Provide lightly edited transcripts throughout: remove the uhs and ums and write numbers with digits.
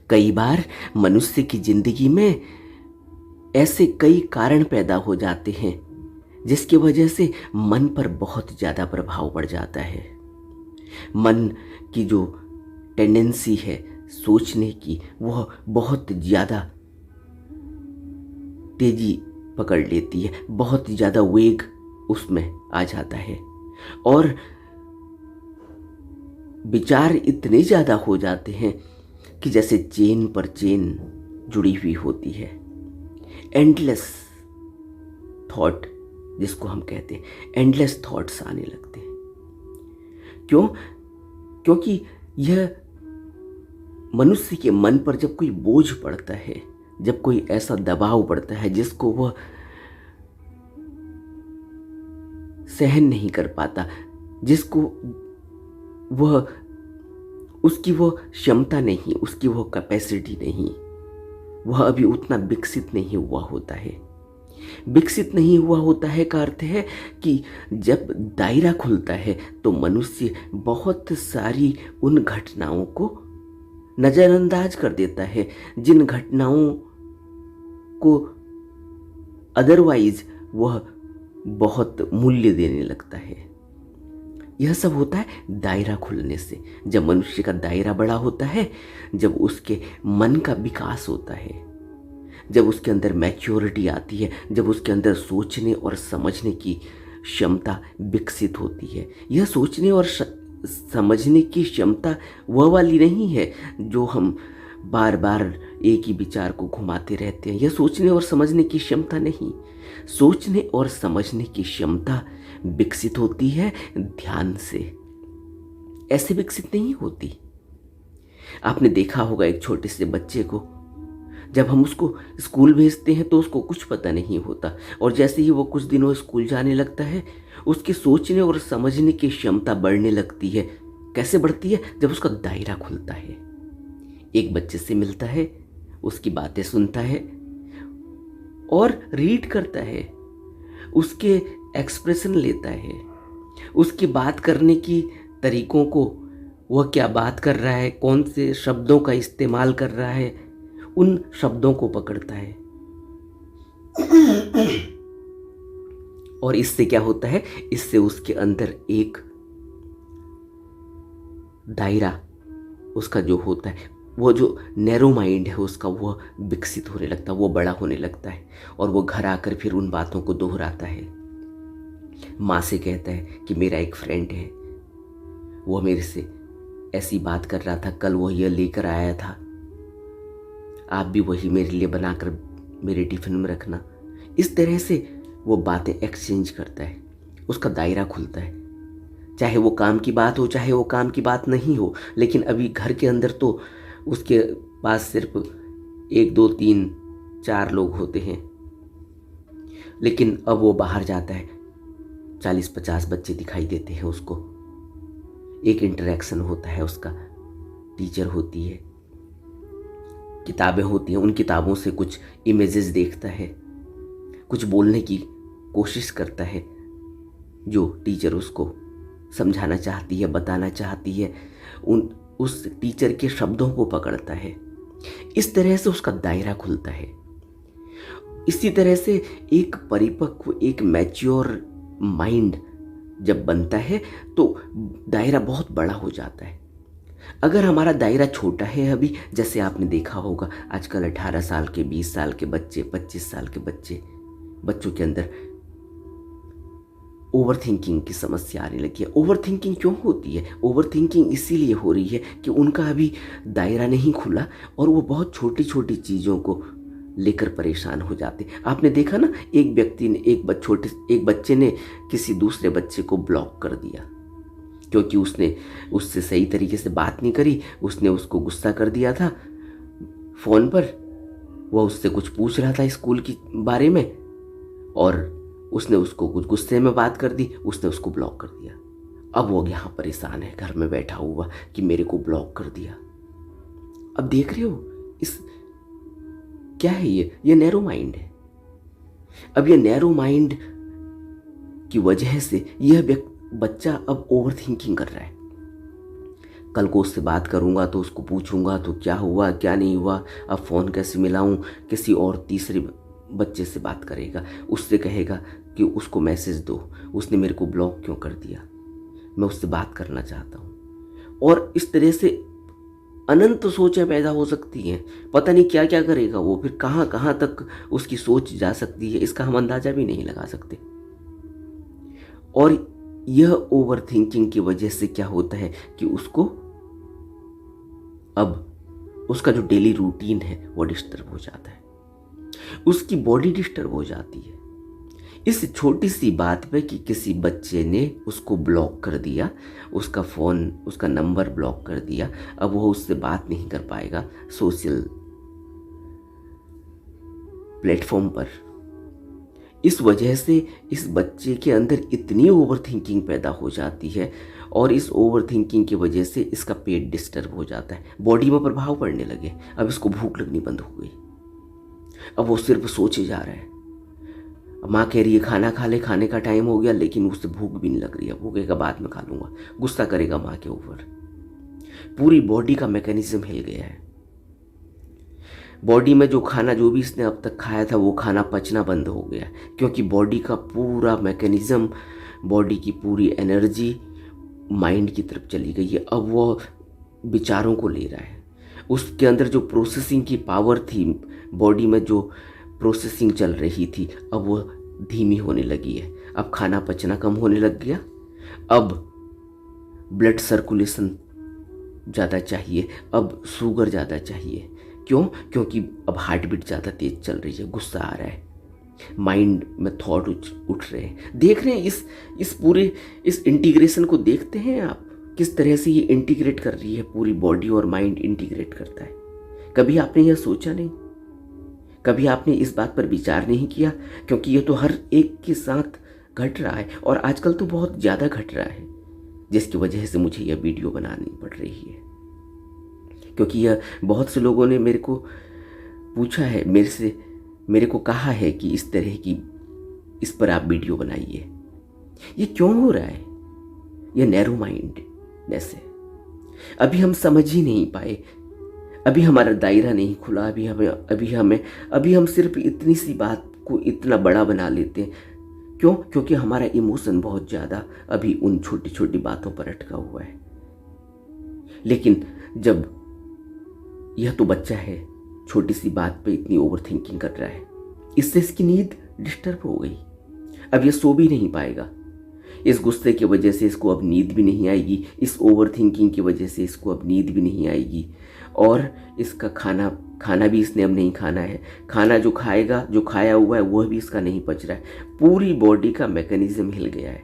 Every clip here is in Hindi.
कई बार मनुष्य की जिंदगी में ऐसे कई कारण पैदा हो जाते हैं जिसकी वजह से मन पर बहुत ज़्यादा प्रभाव पड़ जाता है। मन की जो टेंडेंसी है सोचने की, वह बहुत ज़्यादा तेजी पकड़ लेती है, बहुत ज़्यादा वेग उसमें आ जाता है और विचार इतने ज़्यादा हो जाते हैं कि जैसे चेन पर चेन जुड़ी हुई होती है। एंडलेस थॉट जिसको हम कहते हैं, एंडलेस थॉट्स आने लगते हैं। क्यों? क्योंकि यह मनुष्य के मन पर जब कोई बोझ पड़ता है, जब कोई ऐसा दबाव पड़ता है जिसको वह सहन नहीं कर पाता, जिसको वह उसकी वो क्षमता नहीं, उसकी वो कैपेसिटी नहीं, वह अभी उतना विकसित नहीं हुआ होता है। विकसित नहीं हुआ होता है का अर्थ है कि जब दायरा खुलता है तो मनुष्य बहुत सारी उन घटनाओं को नज़रअंदाज कर देता है जिन घटनाओं को अदरवाइज वह बहुत मूल्य देने लगता है। यह सब होता है दायरा खुलने से। जब मनुष्य का दायरा बड़ा होता है, जब उसके मन का विकास होता है, जब उसके अंदर मैच्योरिटी आती है, जब उसके अंदर सोचने और समझने की क्षमता विकसित होती है। यह सोचने और समझने की क्षमता वह वाली नहीं है जो हम बार बार एक ही विचार को घुमाते रहते हैं। यह सोचने और समझने की क्षमता नहीं, सोचने और समझने की क्षमता विकसित होती है ध्यान से, ऐसे विकसित नहीं होती। आपने देखा होगा एक छोटे से बच्चे को, जब हम उसको स्कूल भेजते हैं तो उसको कुछ पता नहीं होता, और जैसे ही वो कुछ दिनों स्कूल जाने लगता है उसके सोचने और समझने की क्षमता बढ़ने लगती है। कैसे बढ़ती है? जब उसका दायरा खुलता है, एक बच्चे से मिलता है, उसकी बातें सुनता है और रीड करता है, उसके एक्सप्रेशन लेता है, उसकी बात करने की तरीकों को, वह क्या बात कर रहा है, कौन से शब्दों का इस्तेमाल कर रहा है, उन शब्दों को पकड़ता है। और इससे क्या होता है? इससे उसके अंदर एक दायरा उसका जो होता है, वो जो नैरो माइंड है उसका, वह विकसित होने लगता है, वो बड़ा होने लगता है और वो घर आकर फिर उन बातों को दोहराता है। माँ से कहता है कि मेरा एक फ्रेंड है, वो मेरे से ऐसी बात कर रहा था, कल वो यह लेकर आया था, आप भी वही मेरे लिए बनाकर मेरे टिफिन में रखना। इस तरह से वो बातें एक्सचेंज करता है, उसका दायरा खुलता है। चाहे वो काम की बात हो, चाहे वो काम की बात नहीं हो, लेकिन अभी घर के अंदर तो उसके पास सिर्फ 1 2 3 4 लोग होते हैं, लेकिन अब वो बाहर जाता है, 40-50 बच्चे दिखाई देते हैं उसको। एक इंटरेक्शन होता है उसका, टीचर होती है, किताबें होती हैं, उन किताबों से कुछ इमेजेस देखता है, कुछ बोलने की कोशिश करता है जो टीचर उसको समझाना चाहती है, बताना चाहती है, उस टीचर के शब्दों को पकड़ता है। इस तरह से उसका दायरा खुलता है। इसी तरह से एक परिपक्व, एक मैच्योर माइंड जब बनता है तो दायरा बहुत बड़ा हो जाता है। अगर हमारा दायरा छोटा है अभी, जैसे आपने देखा होगा आजकल 18 साल के, 20 साल के बच्चे, 25 साल के बच्चों के अंदर ओवर थिंकिंग की समस्या आने लगी है। ओवर थिंकिंग क्यों होती है? ओवर थिंकिंग इसीलिए हो रही है कि उनका अभी दायरा नहीं खुला और वो बहुत छोटी छोटी चीज़ों को लेकर परेशान हो जाते। आपने देखा ना, एक व्यक्ति ने, एक बच्चे ने किसी दूसरे बच्चे को ब्लॉक कर दिया क्योंकि उसने उससे सही तरीके से बात नहीं करी, उसने उसको गुस्सा कर दिया था फ़ोन पर। वह उससे कुछ पूछ रहा था स्कूल के बारे में और उसने उसको कुछ गुस्से में बात कर दी, उसने उसको ब्लॉक कर दिया। अब वो यहाँ परेशान है घर में बैठा हुआ कि मेरे को ब्लॉक कर दिया। अब देख रहे हो इस क्या है? ये नैरो माइंड है। अब ये नैरो माइंड की वजह से यह बच्चा अब ओवर थिंकिंग कर रहा है। कल को उससे बात करूँगा तो उसको पूछूंगा तो क्या हुआ क्या नहीं हुआ, अब फ़ोन कैसे मिलाऊं, किसी और तीसरे बच्चे से बात करेगा, उससे कहेगा कि उसको मैसेज दो, उसने मेरे को ब्लॉक क्यों कर दिया, मैं उससे बात करना चाहता हूँ। और इस तरह से अनंत सोचें पैदा हो सकती हैं। पता नहीं क्या क्या करेगा वो, फिर कहाँ कहाँ तक उसकी सोच जा सकती है, इसका हम अंदाज़ा भी नहीं लगा सकते। और यह ओवर थिंकिंग की वजह से क्या होता है कि उसको अब उसका जो डेली रूटीन है वो डिस्टर्ब हो जाता है, उसकी बॉडी डिस्टर्ब हो जाती है इस छोटी सी बात पे कि किसी बच्चे ने उसको ब्लॉक कर दिया, उसका फ़ोन, उसका नंबर ब्लॉक कर दिया। अब वो उससे बात नहीं कर पाएगा सोशल प्लेटफॉर्म पर। इस वजह से इस बच्चे के अंदर इतनी ओवर थिंकिंग पैदा हो जाती है और इस ओवर थिंकिंग की वजह से इसका पेट डिस्टर्ब हो जाता है, बॉडी में प्रभाव पड़ने लगे। अब इसको भूख लगनी बंद हो गई, अब वो सिर्फ सोचे जा रहा है। माँ कह रही है खाना खा ले, खाने का टाइम हो गया, लेकिन उससे भूख भी नहीं लग रही है, भूखेगा बाद में खा लूँगा, गुस्सा करेगा माँ के ऊपर। पूरी बॉडी का मैकेनिज्म हिल गया है। बॉडी में जो खाना जो भी इसने अब तक खाया था वो खाना पचना बंद हो गया, क्योंकि बॉडी का पूरा मैकेनिज्म, बॉडी की पूरी एनर्जी माइंड की तरफ चली गई है। अब वो विचारों को ले रहा है, उसके अंदर जो प्रोसेसिंग की पावर थी, बॉडी में जो प्रोसेसिंग चल रही थी, अब वो धीमी होने लगी है। अब खाना पचना कम होने लग गया, अब ब्लड सर्कुलेशन ज़्यादा चाहिए, अब शुगर ज़्यादा चाहिए। क्यों? क्योंकि अब हार्ट बीट ज़्यादा तेज चल रही है, गुस्सा आ रहा है, माइंड में थॉट उठ रहे हैं। देख रहे हैं इस पूरे इस इंटीग्रेशन को, देखते हैं आप किस तरह से ये इंटीग्रेट कर रही है, पूरी बॉडी और माइंड इंटीग्रेट करता है। कभी आपने यह सोचा नहीं, कभी आपने इस बात पर विचार नहीं किया, क्योंकि ये तो हर एक के साथ घट रहा है और आजकल तो बहुत ज़्यादा घट रहा है, जिसकी वजह से मुझे यह वीडियो बनानी पड़ रही है। क्योंकि यह बहुत से लोगों ने मेरे को पूछा है, मेरे को कहा है कि इस तरह की इस पर आप वीडियो बनाइए। ये क्यों हो रहा है? ये नैरो माइंडनेस है। अभी हम समझ ही नहीं पाए, अभी हमारा दायरा नहीं खुला, अभी हम सिर्फ इतनी सी बात को इतना बड़ा बना लेते हैं। क्यों? क्योंकि हमारा इमोशन बहुत ज़्यादा अभी उन छोटी छोटी बातों पर अटका हुआ है। लेकिन जब यह तो बच्चा है, छोटी सी बात पे इतनी ओवर थिंकिंग कर रहा है, इससे इसकी नींद डिस्टर्ब हो गई। अब यह सो भी नहीं पाएगा, इस गुस्से की वजह से इसको अब नींद भी नहीं आएगी, इस ओवर थिंकिंग की वजह से इसको अब नींद भी नहीं आएगी, और इसका खाना भी इसने अब नहीं खाना है। खाना जो खाएगा, जो खाया हुआ है वह भी इसका नहीं पच रहा है। पूरी बॉडी का मैकेनिज्म हिल गया है।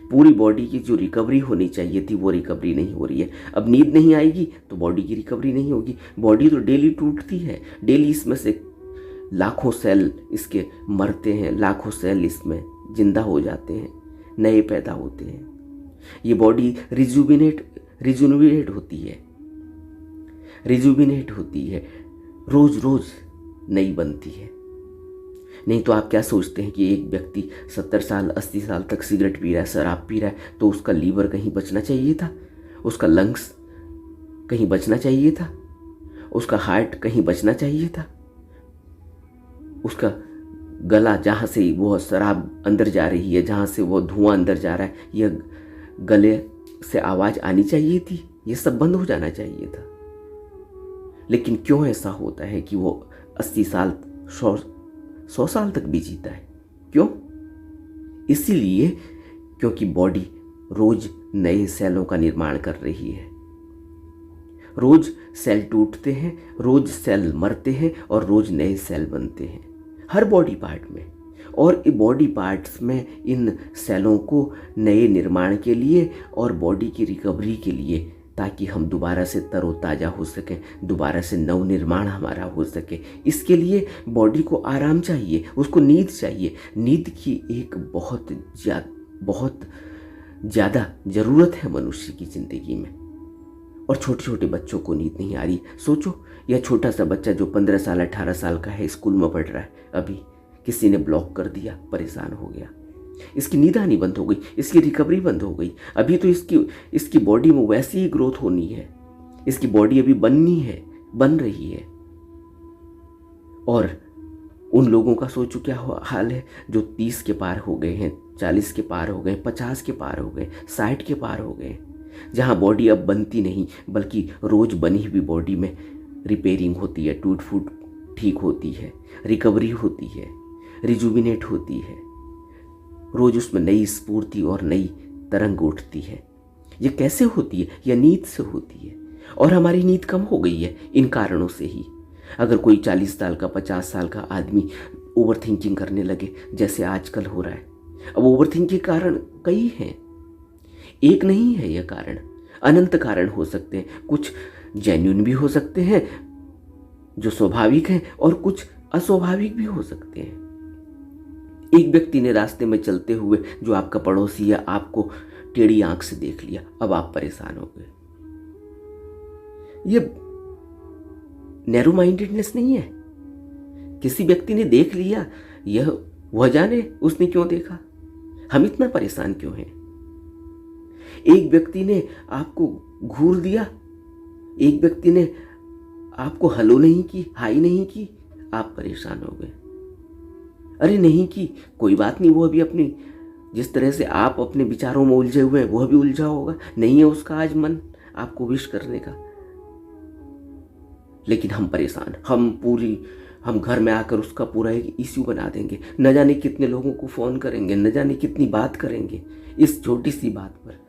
पूरी बॉडी की जो रिकवरी होनी चाहिए थी वो रिकवरी नहीं हो रही है। अब नींद नहीं आएगी तो बॉडी की रिकवरी नहीं होगी। बॉडी तो डेली टूटती है, डेली इसमें से लाखों सेल इसके मरते हैं, लाखों सेल इसमें जिंदा हो जाते हैं, नए पैदा होते हैं। ये बॉडी रिजुविनेट होती है, रोज रोज नई बनती है। नहीं तो आप क्या सोचते हैं कि एक व्यक्ति 70 साल 80 साल तक सिगरेट पी रहा है, शराब पी रहा है, तो उसका लीवर कहीं बचना चाहिए था, उसका लंग्स कहीं बचना चाहिए था, उसका हार्ट कहीं बचना चाहिए था, उसका गला, जहाँ से वो शराब अंदर जा रही है, जहाँ से वो धुआं अंदर जा रहा है, यह गले से आवाज़ आनी चाहिए थी, ये सब बंद हो जाना चाहिए था। लेकिन क्यों ऐसा होता है कि वो 80 साल 100 साल तक भी जीता है? क्यों? इसीलिए क्योंकि बॉडी रोज नए सेलों का निर्माण कर रही है। रोज सेल टूटते हैं, रोज सेल मरते हैं और रोज नए सेल बनते हैं हर बॉडी पार्ट में। और बॉडी पार्ट्स में इन सेलों को नए निर्माण के लिए और बॉडी की रिकवरी के लिए, ताकि हम दोबारा से तरोताज़ा हो सकें, दोबारा से नव निर्माण हमारा हो सके, इसके लिए बॉडी को आराम चाहिए, उसको नींद चाहिए। नींद की एक बहुत ज़्यादा ज़रूरत है मनुष्य की ज़िंदगी में। और छोटे छोटे बच्चों को नींद नहीं आ रही। सोचो, यह छोटा सा बच्चा जो 15 साल 18 साल का है, स्कूल में पढ़ रहा है, अभी किसी ने ब्लॉक कर दिया, परेशान हो गया। इसकी नींद आनी बंद हो गई, इसकी रिकवरी बंद हो गई। अभी तो इसकी बॉडी में वैसी ही ग्रोथ होनी है, इसकी बॉडी अभी बननी है, बन रही है। और उन लोगों का सोचो क्या हाल है जो 30 के पार हो गए हैं, 40 के पार हो गए, 50 के पार हो गए, 60 के पार हो गए, जहाँ बॉडी अब बनती नहीं बल्कि रोज बनी हुई बॉडी में रिपेयरिंग होती है, टूट फूट ठीक होती है, रिकवरी होती है, रिजुविनेट होती है, रोज उसमें नई स्फूर्ति और नई तरंग उठती है। ये कैसे होती है? यह नींद से होती है। और हमारी नींद कम हो गई है इन कारणों से ही। अगर कोई 40 साल का, 50 साल का आदमी ओवर थिंकिंग करने लगे जैसे आजकल हो रहा है, अब ओवर थिंकिंग के कारण कई हैं, एक नहीं है यह कारण, अनंत कारण हो सकते हैं। कुछ जेन्युइन भी हो सकते हैं जो स्वाभाविक हैं, और कुछ अस्वाभाविक भी हो सकते हैं। एक व्यक्ति ने रास्ते में चलते हुए जो आपका पड़ोसी है आपको टेढ़ी आंख से देख लिया, अब आप परेशान हो गए। ये नैरो माइंडेडनेस नहीं है। किसी व्यक्ति ने देख लिया, यह वह जाने उसने क्यों देखा, हम इतना परेशान क्यों हैं। एक व्यक्ति ने आपको घूर दिया, एक व्यक्ति ने आपको हेलो नहीं की, हाई नहीं की, आप परेशान हो गए। अरे नहीं की, कोई बात नहीं, वो अभी अपनी जिस तरह से आप अपने विचारों में उलझे हुए हैं वह भी उलझा होगा, नहीं है उसका आज मन आपको विश करने का। लेकिन हम परेशान, हम घर में आकर उसका पूरा एक इश्यू बना देंगे, न जाने कितने लोगों को फ़ोन करेंगे, न जाने कितनी बात करेंगे इस छोटी सी बात पर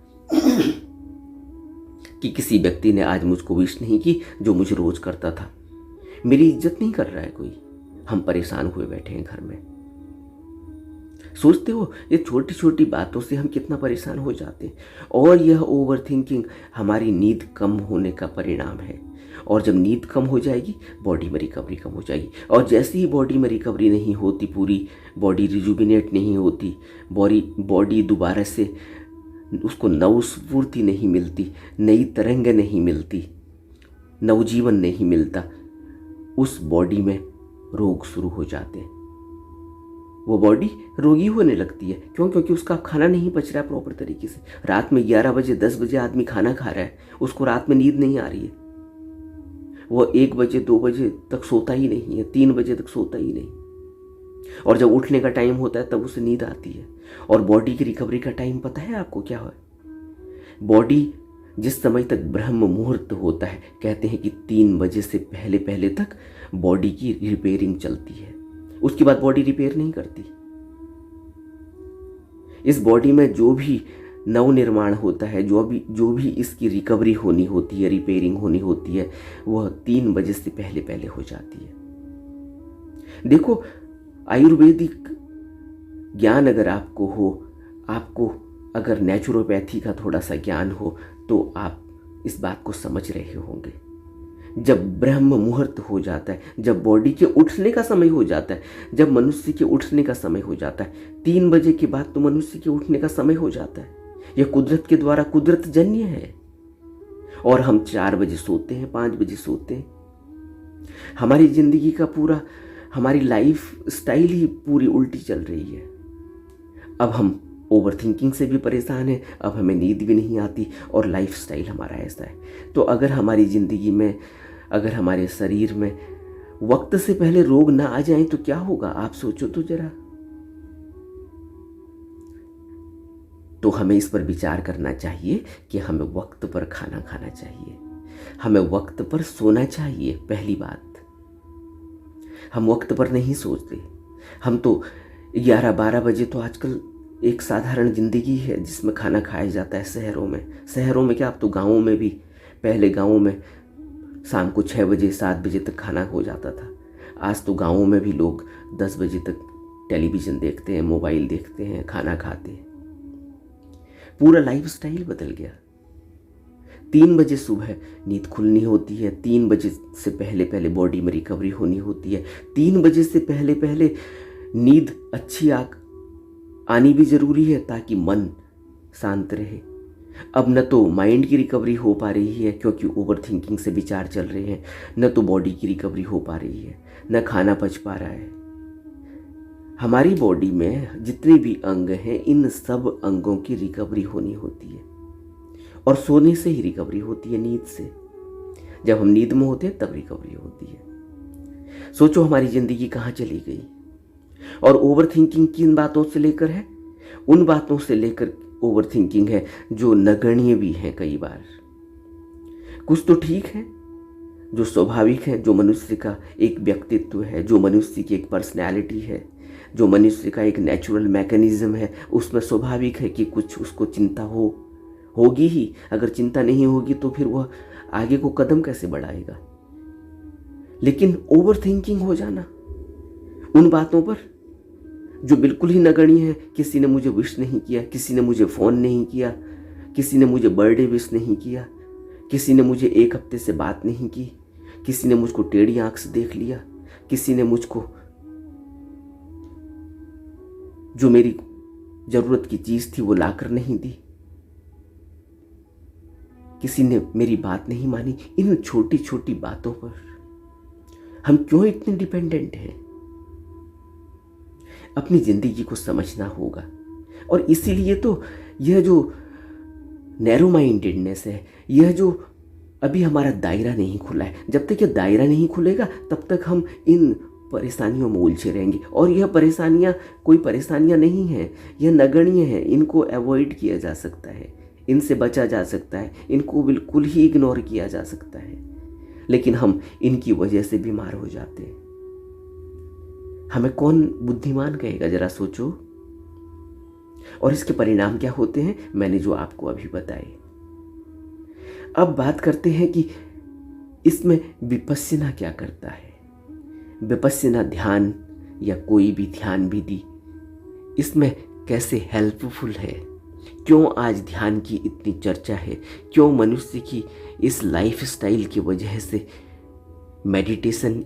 कि किसी व्यक्ति ने आज मुझको विश नहीं की जो मुझे रोज करता था, मेरी इज्जत नहीं कर रहा है कोई। हम परेशान हुए बैठे हैं घर में। सोचते हो ये छोटी छोटी बातों से हम कितना परेशान हो जाते हैं। और यह ओवर थिंकिंग हमारी नींद कम होने का परिणाम है। और जब नींद कम हो जाएगी, बॉडी में रिकवरी कम हो जाएगी। और जैसे ही बॉडी में रिकवरी नहीं होती, पूरी बॉडी रिजुविनेट नहीं होती, बॉडी दोबारा से उसको नव स्फूर्ति नहीं मिलती, नई तरंग नहीं मिलती, नवजीवन नहीं मिलता, उस बॉडी में रोग शुरू हो जाते हैं। वो बॉडी रोगी होने लगती है। क्यों? क्योंकि उसका खाना नहीं पच रहा है प्रॉपर तरीके से। रात में 11 बजे 10 बजे आदमी खाना खा रहा है, उसको रात में नींद नहीं आ रही है, वो 1 बजे 2 बजे तक सोता ही नहीं है, 3 बजे तक सोता ही नहीं। और जब उठने का टाइम होता है तब उसे नींद आती है। और बॉडी की रिकवरी का टाइम पता है आपको क्या है? बॉडी जिस समय तक ब्रह्म मुहूर्त होता है, कहते हैं कि 3 बजे से पहले पहले तक बॉडी की रिपेयरिंग चलती है, उसके बाद बॉडी रिपेयर नहीं करती। इस बॉडी में जो भी नवनिर्माण होता है, जो भी इसकी रिकवरी होनी होती है, रिपेयरिंग होनी होती है, वह 3 बजे से पहले पहले हो जाती है। देखो, आयुर्वेदिक ज्ञान अगर आपको हो, आपको अगर नेचुरोपैथी का थोड़ा सा ज्ञान हो, तो आप इस बात को समझ रहे होंगे। जब ब्रह्म मुहूर्त हो जाता है, जब बॉडी के उठने का समय हो जाता है, जब मनुष्य के उठने का समय हो जाता है, 3 बजे के बाद तो मनुष्य के उठने का समय हो जाता है। यह कुदरत के द्वारा कुदरत जन्य है। और हम 4 बजे सोते हैं, 5 बजे सोते हैं। हमारी जिंदगी का पूरा, हमारी लाइफ स्टाइल ही पूरी उल्टी चल रही है। अब हम ओवर थिंकिंग से भी परेशान हैं, अब हमें नींद भी नहीं आती, और लाइफ स्टाइल हमारा ऐसा है। तो अगर हमारी ज़िंदगी में, अगर हमारे शरीर में वक्त से पहले रोग ना आ जाएं तो क्या होगा? आप सोचो तो जरा। तो हमें इस पर विचार करना चाहिए कि हमें वक्त पर खाना खाना चाहिए, हमें वक्त पर सोना चाहिए। पहली बात, हम वक्त पर नहीं सोचते। हम तो 11-12 बजे तो आजकल एक साधारण ज़िंदगी है जिसमें खाना खाया जाता है शहरों में क्या, अब तो गाँवों में भी, पहले गाँवों में शाम को 6 बजे 7 बजे तक खाना हो जाता था। आज तो गाँवों में भी लोग 10 बजे तक टेलीविज़न देखते हैं, मोबाइल देखते हैं, खाना खाते हैं। पूरा लाइफ स्टाइल बदल गया। 3 बजे सुबह नींद खुलनी होती है, 3 बजे से पहले पहले बॉडी में रिकवरी होनी होती है, 3 बजे से पहले पहले नींद अच्छी आनी भी ज़रूरी है ताकि मन शांत रहे। अब न तो माइंड की रिकवरी हो पा रही है क्योंकि ओवर थिंकिंग से विचार चल रहे हैं, न तो बॉडी की रिकवरी हो पा रही है, न खाना पच पा रहा है। हमारी बॉडी में जितने भी अंग हैं, इन सब अंगों की रिकवरी होनी होती है, और सोने से ही रिकवरी होती है, नींद से। जब हम नींद में होते हैं तब रिकवरी होती है। सोचो हमारी जिंदगी कहाँ चली गई। और ओवर थिंकिंग किन बातों से लेकर है? उन बातों से लेकर ओवर थिंकिंग है जो नगण्य भी हैं कई बार। कुछ तो ठीक है, जो स्वाभाविक है, जो मनुष्य का एक व्यक्तित्व है, जो मनुष्य की एक पर्सनैलिटी है, जो मनुष्य का एक नेचुरल मैकेनिज्म है, उसमें स्वाभाविक है कि कुछ उसको चिंता होगी ही। अगर चिंता नहीं होगी तो फिर वह आगे को कदम कैसे बढ़ाएगा। लेकिन ओवर थिंकिंग हो जाना उन बातों पर जो बिल्कुल ही नगण्य है, किसी ने मुझे विश नहीं किया, किसी ने मुझे फ़ोन नहीं किया, किसी ने मुझे बर्थडे विश नहीं किया, किसी ने मुझे एक हफ्ते से बात नहीं की, किसी ने मुझको टेढ़ी आंख से देख लिया, किसी ने मुझको जो मेरी ज़रूरत की चीज़ थी वो लाकर नहीं दी, किसी ने मेरी बात नहीं मानी। इन छोटी छोटी बातों पर हम क्यों इतने डिपेंडेंट हैं? अपनी ज़िंदगी को समझना होगा। और इसीलिए तो यह जो नैरो माइंडेडनेस है, यह जो अभी हमारा दायरा नहीं खुला है, जब तक यह दायरा नहीं खुलेगा तब तक हम इन परेशानियों में उलझे रहेंगे। और यह परेशानियां कोई परेशानियां नहीं हैं, यह नगण्य है। इनको अवॉइड किया जा सकता है, इनसे बचा जा सकता है, इनको बिल्कुल ही इग्नोर किया जा सकता है। लेकिन हम इनकी वजह से बीमार हो जाते हैं। हमें कौन बुद्धिमान कहेगा, जरा सोचो। और इसके परिणाम क्या होते हैं, मैंने जो आपको अभी बताए। अब बात करते हैं कि इसमें विपश्यना क्या करता है। विपश्यना ध्यान या कोई भी ध्यान विधि इसमें कैसे हेल्पफुल है, क्यों आज ध्यान की इतनी चर्चा है, क्यों मनुष्य की इस लाइफस्टाइल की वजह से मेडिटेशन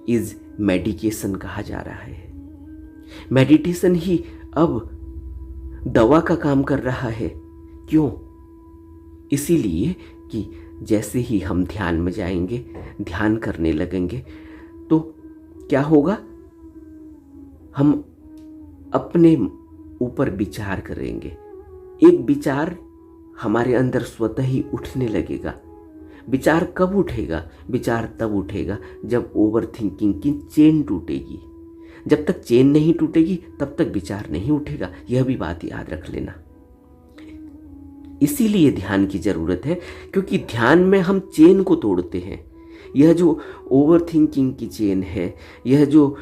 इज मेडिकेशन कहा जा रहा है। मेडिटेशन ही अब दवा का काम कर रहा है। क्यों? इसीलिए कि जैसे ही हम ध्यान में जाएंगे, ध्यान करने लगेंगे, तो क्या होगा, हम अपने ऊपर विचार करेंगे। एक विचार हमारे अंदर स्वतः ही उठने लगेगा। विचार कब उठेगा? विचार तब उठेगा जब ओवर थिंकिंग की चेन टूटेगी। जब तक चेन नहीं टूटेगी तब तक विचार नहीं उठेगा। यह भी बात याद रख लेना। इसीलिए ध्यान की जरूरत है, क्योंकि ध्यान में हम चेन को तोड़ते हैं। यह जो ओवर थिंकिंग की चेन है, यह जो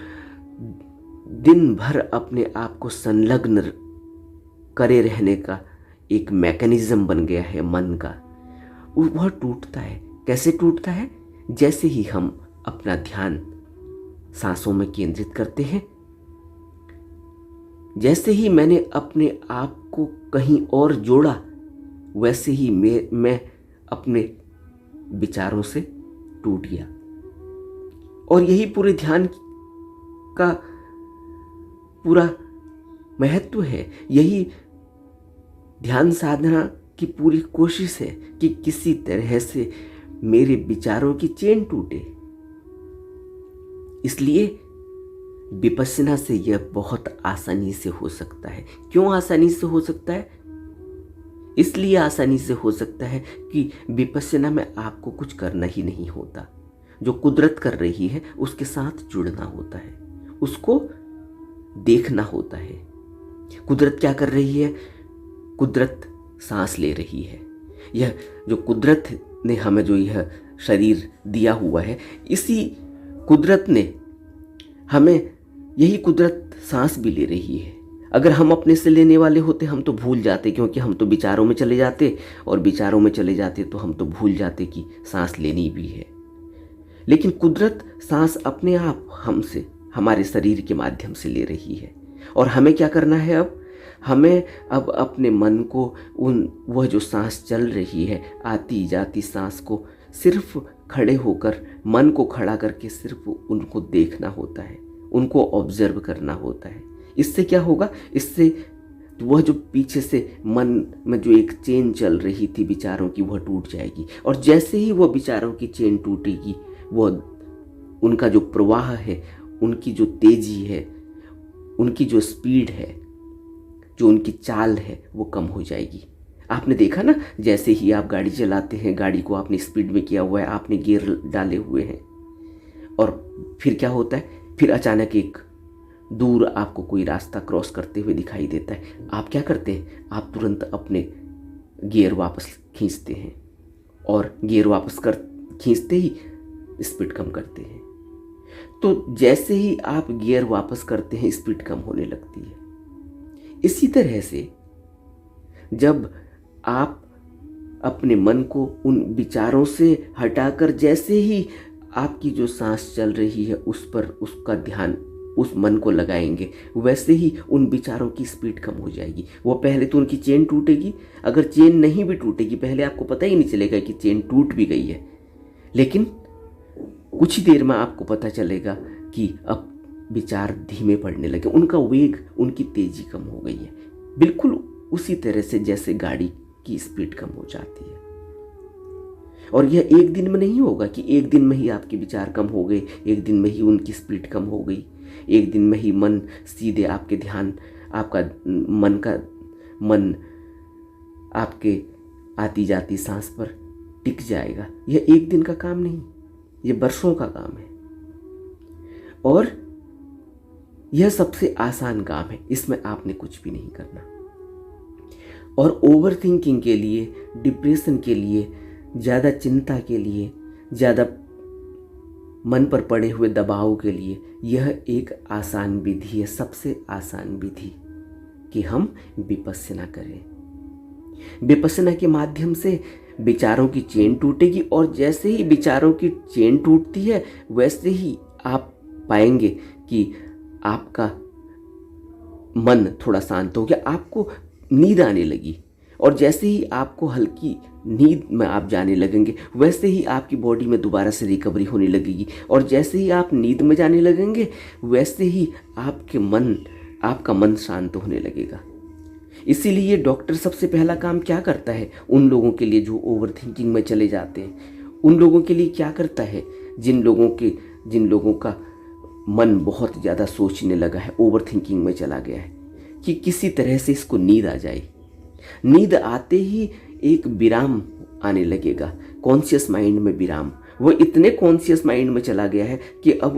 दिन भर अपने आप को संलग्न करे रहने का एक मैकेनिज्म बन गया है मन का, वह टूटता है। कैसे टूटता है? जैसे ही हम अपना ध्यान सांसों में केंद्रित करते हैं, जैसे ही मैंने अपने आप को कहीं और जोड़ा, वैसे ही मैं अपने विचारों से टूट गया। और यही पूरे ध्यान का पूरा महत्व है। यही ध्यान साधना की पूरी कोशिश है कि किसी तरह से मेरे विचारों की चेन टूटे। इसलिए विपश्यना से यह बहुत आसानी से हो सकता है। क्यों आसानी से हो सकता है? इसलिए आसानी से हो सकता है कि विपश्यना में आपको कुछ करना ही नहीं होता। जो कुदरत कर रही है उसके साथ जुड़ना होता है, उसको देखना होता है। कुदरत क्या कर रही है? कुदरत सांस ले रही है। यह जो कुदरत ने हमें जो यह शरीर दिया हुआ है, इसी कुदरत ने हमें, यही कुदरत सांस भी ले रही है। अगर हम अपने से लेने वाले होते हम तो भूल जाते, क्योंकि हम तो विचारों में चले जाते, और विचारों में चले जाते तो हम तो भूल जाते कि सांस लेनी भी है। लेकिन कुदरत सांस अपने आप हमसे, हमारे शरीर के माध्यम से ले रही है। और हमें क्या करना है अब? हमें अब अपने मन को वह जो सांस चल रही है, आती जाती सांस को सिर्फ खड़े होकर, मन को खड़ा करके सिर्फ उनको देखना होता है, उनको ऑब्जर्व करना होता है। इससे क्या होगा? इससे वह जो पीछे से मन में जो एक चेन चल रही थी विचारों की, वह टूट जाएगी। और जैसे ही वह विचारों की चेन टूटेगी, वह उनका जो प्रवाह है, उनकी जो तेजी है, उनकी जो स्पीड है, जो उनकी चाल है, वो कम हो जाएगी। आपने देखा ना, जैसे ही आप गाड़ी चलाते हैं, गाड़ी को आपने स्पीड में किया हुआ है, आपने गियर डाले हुए हैं, और फिर क्या होता है, फिर अचानक एक दूर आपको कोई रास्ता क्रॉस करते हुए दिखाई देता है। आप क्या करते हैं, आप तुरंत अपने गियर वापस खींचते हैं, और गियर वापस कर खींचते ही स्पीड कम करते हैं। तो जैसे ही आप गियर वापस करते हैं, स्पीड कम होने लगती है। इसी तरह से जब आप अपने मन को उन विचारों से हटाकर जैसे ही आपकी जो सांस चल रही है उस पर उसका ध्यान, उस मन को लगाएंगे, वैसे ही उन विचारों की स्पीड कम हो जाएगी। वो पहले तो उनकी चेन टूटेगी, अगर चेन नहीं भी टूटेगी, पहले आपको पता ही नहीं चलेगा कि चेन टूट भी गई है, लेकिन कुछ ही देर में आपको पता चलेगा कि अब विचार धीमे पड़ने लगे, उनका वेग, उनकी तेजी कम हो गई है। बिल्कुल उसी तरह से जैसे गाड़ी की स्पीड कम हो जाती है। और यह एक दिन में नहीं होगा कि एक दिन में ही आपके विचार कम हो गए, एक दिन में ही उनकी स्पीड कम हो गई, एक दिन में ही मन सीधे आपके ध्यान, आपका मन आपके आती जाती सांस पर टिक जाएगा। यह एक दिन का काम नहीं, यह वर्षों का काम है, और यह सबसे आसान काम है। इसमें आपने कुछ भी नहीं करना। और ओवर थिंकिंग के लिए, डिप्रेशन के लिए, ज़्यादा चिंता के लिए, ज़्यादा मन पर पड़े हुए दबाव के लिए यह एक आसान विधि है, सबसे आसान विधि, कि हम विपश्यना करें। विपश्यना के माध्यम से विचारों की चेन टूटेगी, और जैसे ही विचारों की चेन टूटती है वैसे ही आप पाएंगे कि आपका मन थोड़ा शांत हो गया, आपको नींद आने लगी, और जैसे ही आपको हल्की नींद में आप जाने लगेंगे वैसे ही आपकी बॉडी में दोबारा से रिकवरी होने लगेगी, और जैसे ही आप नींद में जाने लगेंगे वैसे ही आपका मन शांत होने लगेगा। इसीलिए डॉक्टर सबसे पहला काम क्या करता है उन लोगों के लिए जो ओवर थिंकिंग में चले जाते हैं, उन लोगों के लिए क्या करता है, जिन लोगों का मन बहुत ज़्यादा सोचने लगा है, ओवर थिंकिंग में चला गया है, कि किसी तरह से इसको नींद आ जाए। नींद आते ही एक विराम आने लगेगा, कॉन्शियस माइंड में विराम। वो इतने कॉन्शियस माइंड में चला गया है कि अब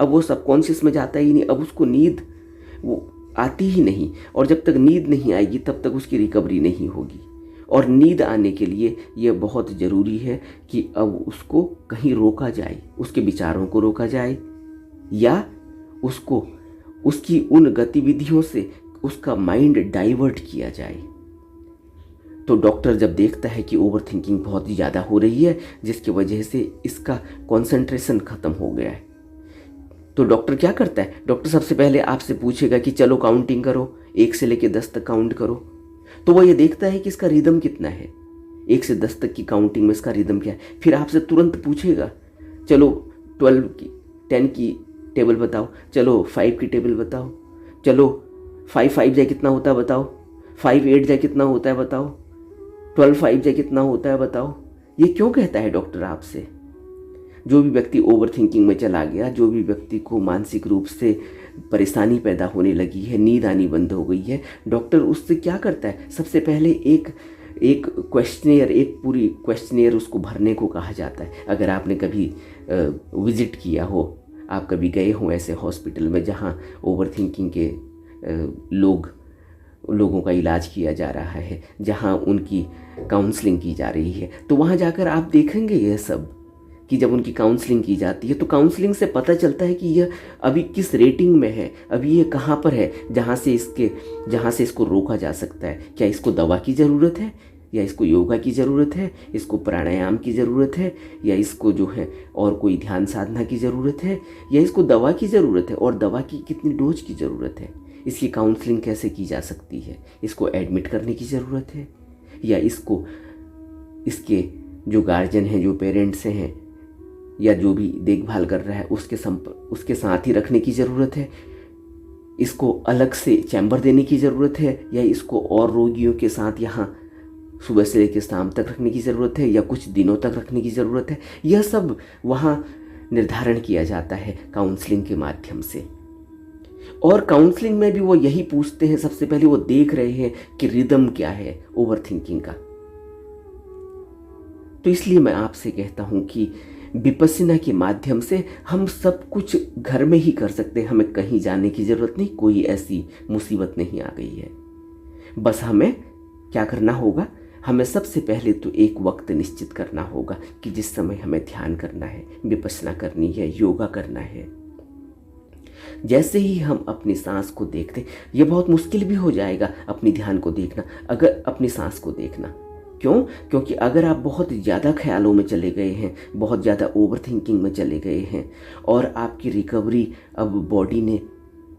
वो सबकॉन्शियस में जाता ही नहीं, अब उसको नींद वो आती ही नहीं, और जब तक नींद नहीं आएगी तब तक उसकी रिकवरी नहीं होगी। और नींद आने के लिए यह बहुत ज़रूरी है कि अब उसको कहीं रोका जाए, उसके विचारों को रोका जाए, या उसको उसकी उन गतिविधियों से उसका माइंड डाइवर्ट किया जाए। तो डॉक्टर जब देखता है कि ओवर थिंकिंग बहुत ही ज़्यादा हो रही है, जिसकी वजह से इसका कंसंट्रेशन ख़त्म हो गया है, तो डॉक्टर क्या करता है, डॉक्टर सबसे पहले आपसे पूछेगा कि चलो काउंटिंग करो, 1 से लेकर 10 तक काउंट करो। तो वो ये देखता है कि इसका रिदम कितना है, 1 से 10 तक की काउंटिंग में इसका रिदम क्या है। फिर आपसे तुरंत पूछेगा, चलो 12 की 10 की टेबल बताओ, चलो 5 की टेबल बताओ, चलो 5 5 जाए कितना होता है बताओ, 5 8 जाए कितना होता है बताओ, 12 5 जाए कितना होता है बताओ। ये क्यों कहता है डॉक्टर आपसे? जो भी व्यक्ति ओवर थिंकिंग में चला गया, जो भी व्यक्ति को मानसिक रूप से परेशानी पैदा होने लगी है, नींद आनी बंद हो गई है, डॉक्टर उससे क्या करता है, सबसे पहले एक क्वेश्चनियर, एक पूरी क्वेश्चनियर उसको भरने को कहा जाता है। अगर आपने कभी विजिट किया हो, आप कभी गए हो ऐसे हॉस्पिटल में जहाँ ओवर थिंकिंग के लोगों का इलाज किया जा रहा है, जहाँ उनकी काउंसलिंग की जा रही है, तो वहाँ जाकर आप देखेंगे यह सब कि जब उनकी काउंसलिंग की जाती है तो काउंसलिंग से पता चलता है कि यह अभी किस रेटिंग में है, अभी ये कहाँ पर है जहाँ से इसको रोका जा सकता है। क्या इसको दवा की ज़रूरत है, या इसको योगा की ज़रूरत है, इसको प्राणायाम की ज़रूरत है, या इसको जो है और कोई ध्यान साधना की ज़रूरत है, या इसको दवा की ज़रूरत है, और दवा की कितनी डोज की ज़रूरत है, इसकी काउंसलिंग कैसे की जा सकती है, इसको एडमिट करने की ज़रूरत है, या इसके जो गार्जियन हैं, जो पेरेंट्स हैं, या जो भी देखभाल कर रहा है उसके साथ ही रखने की ज़रूरत है, इसको अलग से चैम्बर देने की ज़रूरत है, या इसको और रोगियों के साथ यहाँ सुबह से लेकर शाम तक रखने की ज़रूरत है, या कुछ दिनों तक रखने की ज़रूरत है। यह सब वहाँ निर्धारण किया जाता है काउंसलिंग के माध्यम से। और काउंसलिंग में भी वो यही पूछते हैं, सबसे पहले वो देख रहे हैं कि रिदम क्या है ओवर थिंकिंग का। तो इसलिए मैं आपसे कहता हूं कि विपस्सना के माध्यम से हम सब कुछ घर में ही कर सकते हैं, हमें कहीं जाने की जरूरत नहीं, कोई ऐसी मुसीबत नहीं आ गई है। बस हमें क्या करना होगा, हमें सबसे पहले तो एक वक्त निश्चित करना होगा कि जिस समय हमें ध्यान करना है, विपस्सना करनी है, योगा करना है। जैसे ही हम अपनी सांस को देखते, ये बहुत मुश्किल भी हो जाएगा अपनी ध्यान को देखना, अगर अपनी सांस को देखना। क्यों? क्योंकि अगर आप बहुत ज़्यादा ख्यालों में चले गए हैं, बहुत ज़्यादा ओवर थिंकिंग में चले गए हैं और आपकी रिकवरी अब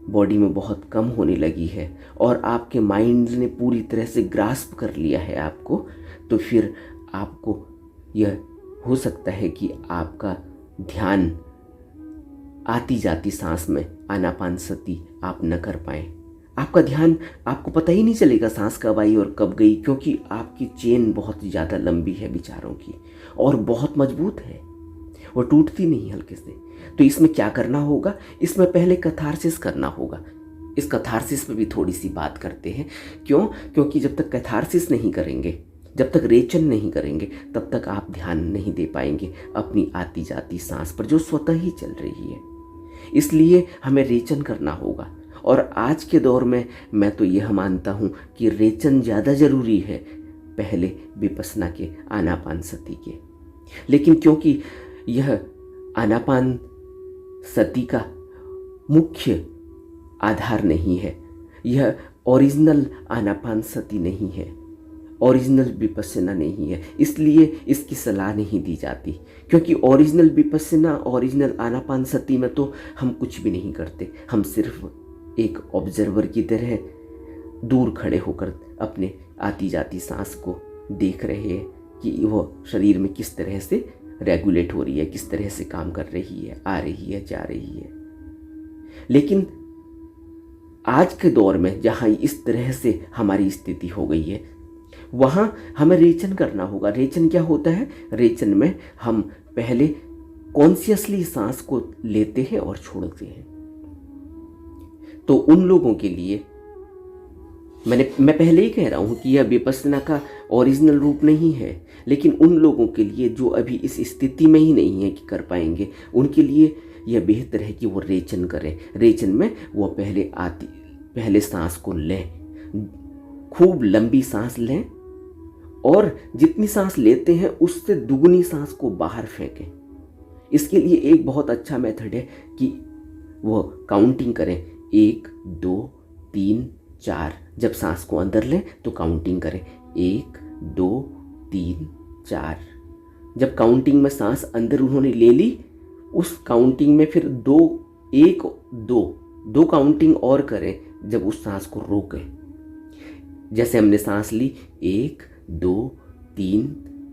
बॉडी में बहुत कम होने लगी है और आपके माइंड ने पूरी तरह से ग्रास्प कर लिया है आपको, तो फिर आपको यह हो सकता है कि आपका ध्यान आती जाती सांस में आनापानसति आप न कर पाए। आपका ध्यान, आपको पता ही नहीं चलेगा सांस कब आई और कब गई, क्योंकि आपकी चेन बहुत ज़्यादा लंबी है विचारों की और बहुत मजबूत है, वो टूटती नहीं हल्के से। तो इसमें क्या करना होगा, इसमें पहले कैथारसिस करना होगा। इस कैथारसिस पे भी थोड़ी सी बात करते हैं। क्यों? क्योंकि जब तक कैथारसिस नहीं करेंगे, जब तक रेचन नहीं करेंगे, तब तक आप ध्यान नहीं दे पाएंगे अपनी आती जाती सांस पर जो स्वतः ही चल रही है। इसलिए हमें रेचन करना होगा। और आज के दौर में मैं तो यह मानता हूँ कि रेचन ज़्यादा ज़रूरी है पहले विपस्सना के, आनापानसति के। लेकिन क्योंकि यह आनापानसति का मुख्य आधार नहीं है, यह ओरिजिनल आनापानसति नहीं है, ओरिजिनल विपस्सना नहीं है, इसलिए इसकी सलाह नहीं दी जाती। क्योंकि ओरिजिनल विपस्सना, ओरिजिनल आनापानसति में तो हम कुछ भी नहीं करते, हम सिर्फ एक ऑब्जर्वर की तरह दूर खड़े होकर अपने आती जाती सांस को देख रहे हैं कि वो शरीर में किस तरह से रेगुलेट हो रही है, किस तरह से काम कर रही है, आ रही है, जा रही है। लेकिन आज के दौर में जहाँ इस तरह से हमारी स्थिति हो गई है, वहाँ हमें रेचन करना होगा। रेचन क्या होता है? रेचन में हम पहले कॉन्शियसली सांस को लेते हैं और छोड़ते हैं। तो उन लोगों के लिए मैं पहले ही कह रहा हूँ कि यह विपस्सना का ओरिजिनल रूप नहीं है, लेकिन उन लोगों के लिए जो अभी इस स्थिति में ही नहीं है कि कर पाएंगे, उनके लिए यह बेहतर है कि वो रेचन करें। रेचन में वो पहले सांस को लें, खूब लंबी सांस लें और जितनी सांस लेते हैं उससे दुगनी सांस को बाहर फेंकें। इसके लिए एक बहुत अच्छा मेथड है कि वो काउंटिंग करें, 1 2 3 4। जब सांस को अंदर लें तो काउंटिंग करें 1 2 3 4। जब काउंटिंग में सांस अंदर उन्होंने ले ली, उस काउंटिंग में फिर 2 1 2 काउंटिंग और करें जब उस सांस को रोकें। जैसे हमने सांस ली 1 2 3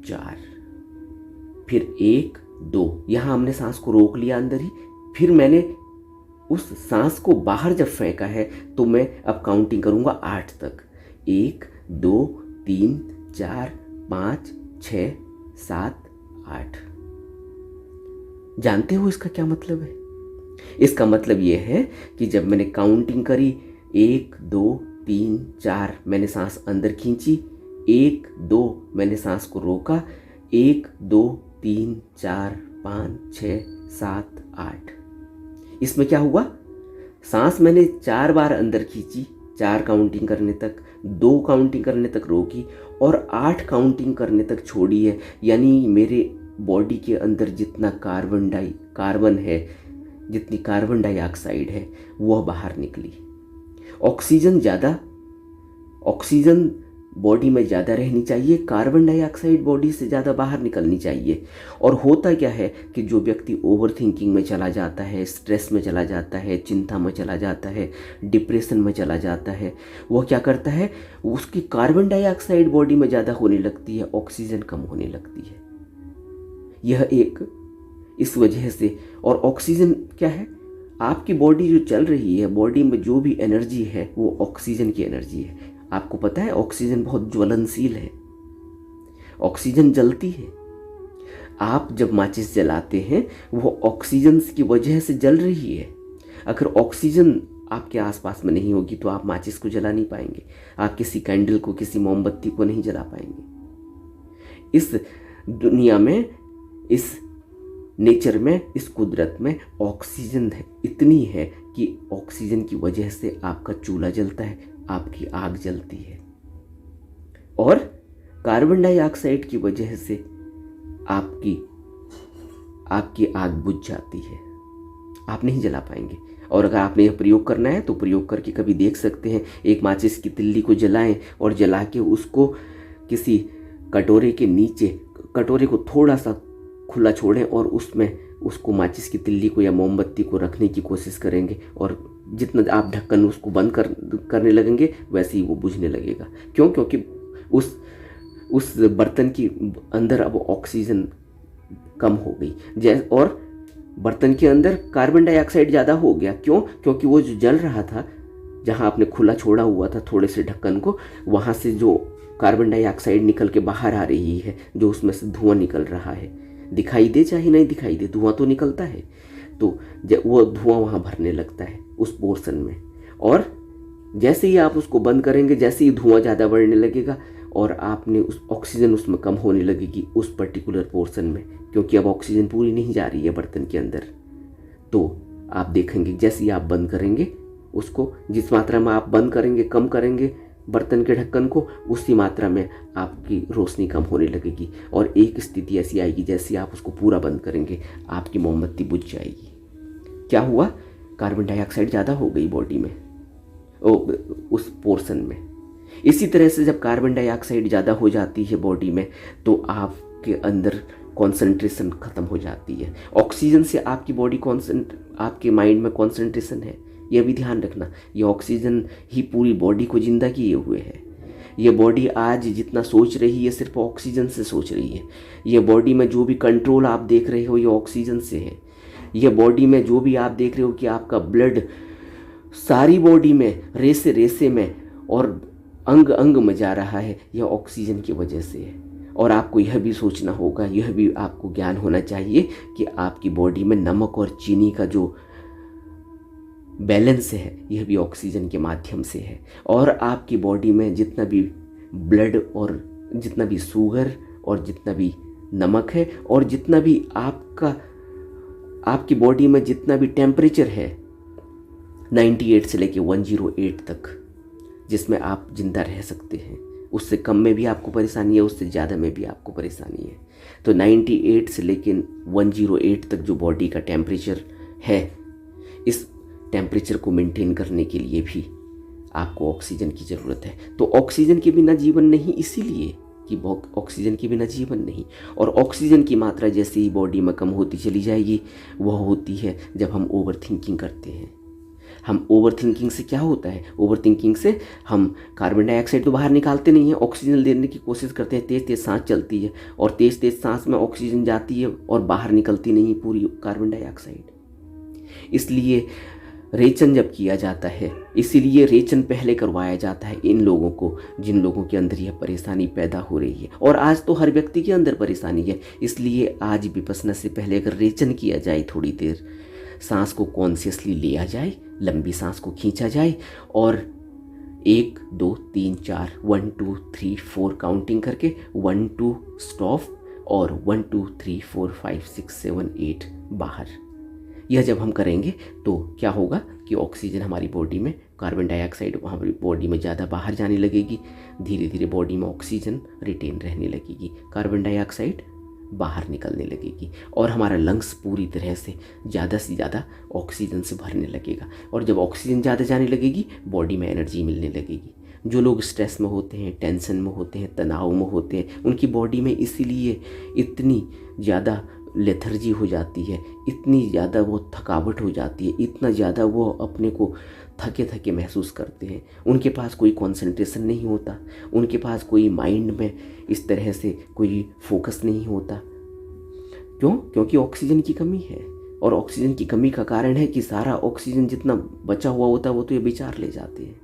4, फिर 1 2, यहाँ हमने सांस को रोक लिया अंदर ही, फिर मैंने उस सांस को बाहर जब फेंका है तो मैं अब काउंटिंग करूँगा 8 तक। 1 2 3 4 5 6 7 8। जानते हो इसका क्या मतलब है? इसका मतलब ये है कि जब मैंने काउंटिंग करी 1 2 3 4, मैंने सांस अंदर खींची, 1 2 मैंने सांस को रोका, 1 2 3 4 5 6 7 8। इसमें क्या हुआ? सांस मैंने 4 बार अंदर खींची, 4 काउंटिंग करने तक, 2 काउंटिंग करने तक रोकी और 8 काउंटिंग करने तक छोड़ी है। यानी मेरे बॉडी के अंदर जितना कार्बन है, जितनी कार्बन डाइऑक्साइड है, वह बाहर निकली। ऑक्सीजन बॉडी में ज़्यादा रहनी चाहिए, कार्बन डाइऑक्साइड बॉडी से ज़्यादा बाहर निकलनी चाहिए। और होता क्या है कि जो व्यक्ति ओवर थिंकिंग में चला जाता है, स्ट्रेस में चला जाता है, चिंता में चला जाता है, डिप्रेशन में चला जाता है, वह क्या करता है, उसकी कार्बन डाइऑक्साइड बॉडी में ज़्यादा होने लगती है, ऑक्सीजन कम होने लगती है। यह एक इस वजह से। और ऑक्सीजन क्या है? आपकी बॉडी जो चल रही है, बॉडी में जो भी एनर्जी है वो ऑक्सीजन की एनर्जी है। आपको पता है ऑक्सीजन बहुत ज्वलनशील है, ऑक्सीजन जलती है। आप जब माचिस जलाते हैं वो ऑक्सीजन की वजह से जल रही है। अगर ऑक्सीजन आपके आसपास में नहीं होगी तो आप माचिस को जला नहीं पाएंगे, आप किसी कैंडल को, किसी मोमबत्ती को नहीं जला पाएंगे। इस दुनिया में, इस नेचर में, इस कुदरत में ऑक्सीजन इतनी है कि ऑक्सीजन की वजह से आपका चूल्हा जलता है, आपकी आग जलती है, और कार्बन डाइऑक्साइड की वजह से आपकी आग बुझ जाती है, आप नहीं जला पाएंगे। और अगर आपने यह प्रयोग करना है तो प्रयोग करके कभी देख सकते हैं। एक माचिस की तिल्ली को जलाएं और जला के उसको किसी कटोरे के नीचे, कटोरे को थोड़ा सा खुला छोड़ें और उसमें उसको माचिस की तिल्ली को या मोमबत्ती को रखने की कोशिश करेंगे, और जितना आप ढक्कन उसको बंद करने लगेंगे वैसे ही वो बुझने लगेगा। क्यों? क्योंकि उस बर्तन की अंदर अब ऑक्सीजन कम हो गई, और बर्तन के अंदर कार्बन डाइऑक्साइड ज़्यादा हो गया। क्यों? क्योंकि वो जो जल रहा था, जहाँ आपने खुला छोड़ा हुआ था थोड़े से ढक्कन को, वहाँ से जो कार्बन डाइऑक्साइड निकल के बाहर आ रही है, जो उसमें से धुआं निकल रहा है, दिखाई दे चाहे नहीं दिखाई दे, धुआं तो निकलता है, तो वो धुआं वहाँ भरने लगता है उस पोर्शन में। और जैसे ही आप उसको बंद करेंगे, जैसे ही धुआं ज़्यादा बढ़ने लगेगा और आपने उस ऑक्सीजन उसमें कम होने लगेगी उस पर्टिकुलर पोर्शन में, क्योंकि अब ऑक्सीजन पूरी नहीं जा रही है बर्तन के अंदर। तो आप देखेंगे जैसे ही आप बंद करेंगे उसको, जिस मात्रा में आप बंद करेंगे, कम करेंगे बर्तन के ढक्कन को, उसी मात्रा में आपकी रोशनी कम होने लगेगी, और एक स्थिति ऐसी आएगी जैसे आप उसको पूरा बंद करेंगे आपकी मोमबत्ती बुझ जाएगी। क्या हुआ? कार्बन डाइऑक्साइड ज़्यादा हो गई बॉडी में, उस पोर्शन में। इसी तरह से जब कार्बन डाइऑक्साइड ज़्यादा हो जाती है बॉडी में तो आपके अंदर कंसंट्रेशन ख़त्म हो जाती है। ऑक्सीजन से आपकी बॉडी आपके माइंड में कंसंट्रेशन है, यह भी ध्यान रखना। ये ऑक्सीजन ही पूरी बॉडी को जिंदा किए हुए है। ये बॉडी आज जितना सोच रही है सिर्फ ऑक्सीजन से सोच रही है। ये बॉडी में जो भी कंट्रोल आप देख रहे हो ये ऑक्सीजन से है। ये बॉडी में जो भी आप देख रहे हो कि आपका ब्लड सारी बॉडी में, रेसे रेसे में और अंग अंग में जा रहा है, यह ऑक्सीजन की वजह से है। और आपको यह भी सोचना होगा, यह भी आपको ज्ञान होना चाहिए कि आपकी बॉडी में नमक और चीनी का जो बैलेंस है यह भी ऑक्सीजन के माध्यम से है। और आपकी बॉडी में जितना भी ब्लड और जितना भी शुगर और जितना भी नमक है और जितना भी आपकी बॉडी में जितना भी टेम्परेचर है 98 से लेके 108 तक, जिसमें आप जिंदा रह सकते हैं, उससे कम में भी आपको परेशानी है, उससे ज़्यादा में भी आपको परेशानी है। तो 98 से लेके 108 तक जो बॉडी का टेम्परेचर है, इस टेम्परेचर को मेंटेन करने के लिए भी आपको ऑक्सीजन की ज़रूरत है। तो ऑक्सीजन के बिना जीवन नहीं, इसीलिए कि ऑक्सीजन के बिना जीवन नहीं। और ऑक्सीजन की मात्रा जैसे ही बॉडी में कम होती चली जाएगी, वह होती है जब हम ओवर थिंकिंग करते हैं। हम ओवर थिंकिंग से क्या होता है? ओवर थिंकिंग से हम कार्बन डाइऑक्साइड तो बाहर निकालते नहीं हैं, ऑक्सीजन लेने की कोशिश करते हैं, तेज़ तेज़ सांस चलती है और तेज़ तेज़ सांस में ऑक्सीजन जाती है और बाहर निकलती नहीं पूरी कार्बन डाइऑक्साइड। इसलिए रेचन जब किया जाता है, इसीलिए रेचन पहले करवाया जाता है इन लोगों को जिन लोगों के अंदर यह परेशानी पैदा हो रही है। और आज तो हर व्यक्ति के अंदर परेशानी है, इसलिए आज विपश्यना से पहले अगर रेचन किया जाए, थोड़ी देर सांस को कॉन्शियसली लिया जाए, लंबी सांस को खींचा जाए और 1 2 3 4 1 2 3 4 काउंटिंग करके 1 2 स्टॉप और 1 2 3 4 5 6 7 8 बाहर। यह जब हम करेंगे तो क्या होगा कि ऑक्सीजन हमारी बॉडी में, कार्बन डाइऑक्साइड हमारी बॉडी में ज़्यादा बाहर जाने लगेगी, धीरे धीरे बॉडी में ऑक्सीजन रिटेन रहने लगेगी, कार्बन डाइऑक्साइड बाहर निकलने लगेगी और हमारा लंग्स पूरी तरह से ज़्यादा ऑक्सीजन से भरने लगेगा। और जब ऑक्सीजन ज़्यादा जाने लगेगी, बॉडी में एनर्जी मिलने लगेगी। जो लोग स्ट्रेस में होते हैं, टेंशन में होते हैं, तनाव में होते हैं, उनकी बॉडी में इसीलिए इतनी ज़्यादा लेथर्जी हो जाती है, इतनी ज़्यादा वो थकावट हो जाती है, इतना ज़्यादा वो अपने को थके थके महसूस करते हैं। उनके पास कोई कंसंट्रेशन नहीं होता, उनके पास कोई माइंड में इस तरह से कोई फोकस नहीं होता। क्यों? क्योंकि ऑक्सीजन की कमी है। और ऑक्सीजन की कमी का कारण है कि सारा ऑक्सीजन जितना बचा हुआ होता है वो तो ये विचार ले जाते हैं।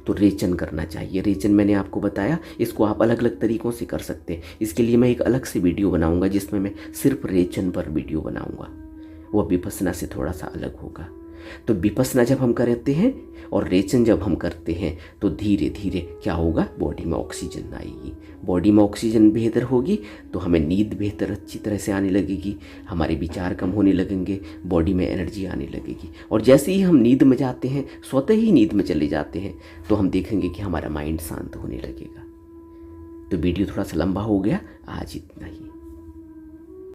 तो रेचन करना चाहिए। रेचन मैंने आपको बताया, इसको आप अलग अलग तरीक़ों से कर सकते हैं। इसके लिए मैं एक अलग से वीडियो बनाऊंगा जिसमें मैं सिर्फ रेचन पर वीडियो बनाऊंगा, वो विपश्यना से थोड़ा सा अलग होगा। तो विपश्यना जब हम करते हैं और रेचन जब हम करते हैं तो धीरे धीरे क्या होगा, बॉडी में ऑक्सीजन आएगी। बॉडी में ऑक्सीजन बेहतर होगी तो हमें नींद बेहतर अच्छी तरह से आने लगेगी, हमारे विचार कम होने लगेंगे, बॉडी में एनर्जी आने लगेगी। और जैसे ही हम नींद में जाते हैं, स्वतः ही नींद में चले जाते हैं, तो हम देखेंगे कि हमारा माइंड शांत होने लगेगा। तो वीडियो थोड़ा सा लंबा हो गया, आज इतना ही।